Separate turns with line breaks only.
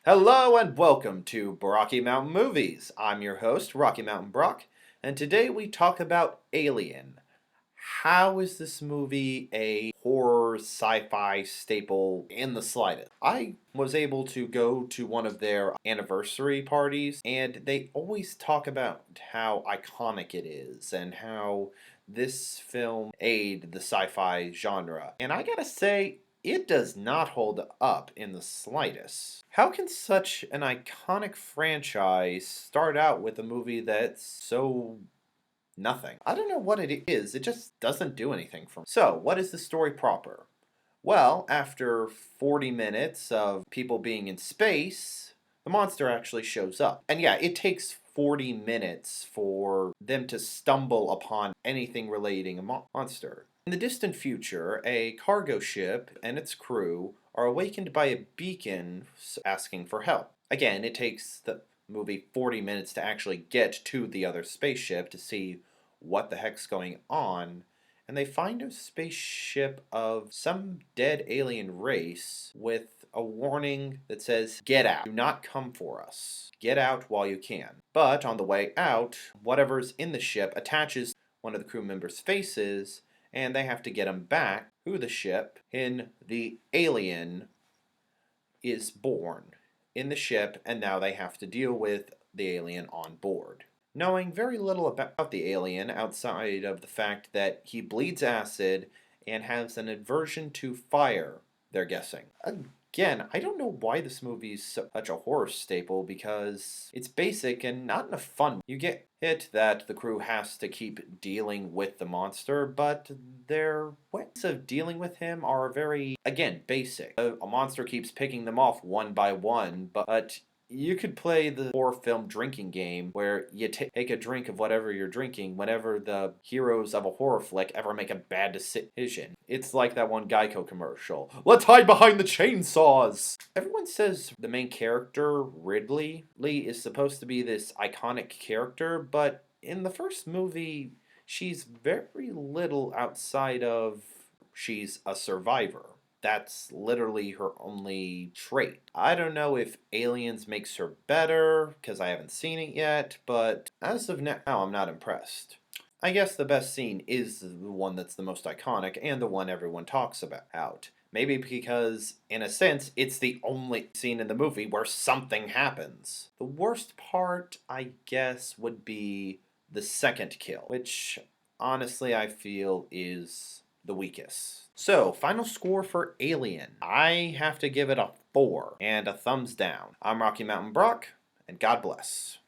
Hello and welcome to Brocky Mountain Movies. I'm your host, Rocky Mountain Brock, and today we talk about Alien. How is this movie a horror sci-fi staple in the slightest? I was able to go to one of their anniversary parties, and they always talk about how iconic it is and how this film aided the sci-fi genre. And I gotta say, it does not hold up in the slightest. How can such an iconic franchise start out with a movie that's so nothing? I don't know what it is, it just doesn't do anything for me. So, what is the story proper? Well, after 40 minutes of people being in space, the monster actually shows up. And yeah, it takes 40 minutes for them to stumble upon anything relating a monster. In the distant future, a cargo ship and its crew are awakened by a beacon asking for help. Again, it takes the movie 40 minutes to actually get to the other spaceship to see what the heck's going on, and they find a spaceship of some dead alien race with a warning that says, "Get out. Do not come for us. Get out while you can." But on the way out, whatever's in the ship attaches one of the crew members' faces, and they have to get him back to the ship. In the alien is born in the ship, and now they have to deal with the alien on board. Knowing very little about the alien outside of the fact that he bleeds acid and has an aversion to fire, they're guessing. Again, I don't know why this movie is such a horror staple because it's basic and not in a fun. You get it that the crew has to keep dealing with the monster, but their ways of dealing with him are very, again, basic. A monster keeps picking them off one by one, but you could play the horror film drinking game where you take a drink of whatever you're drinking whenever the heroes of a horror flick ever make a bad decision. It's like that one Geico commercial. Let's hide behind the chainsaws! Everyone says the main character, Ridley, is supposed to be this iconic character, but in the first movie, she's very little outside of she's a survivor. That's literally her only trait. I don't know if Aliens makes her better, because I haven't seen it yet, but as of now, I'm not impressed. I guess the best scene is the one that's the most iconic and the one everyone talks about. Maybe because, in a sense, it's the only scene in the movie where something happens. The worst part, I guess, would be the second kill, which honestly I feel is the weakest. So, final score for Alien. I have to give it a 4 and a thumbs down. I'm Rocky Mountain Brock, and God bless.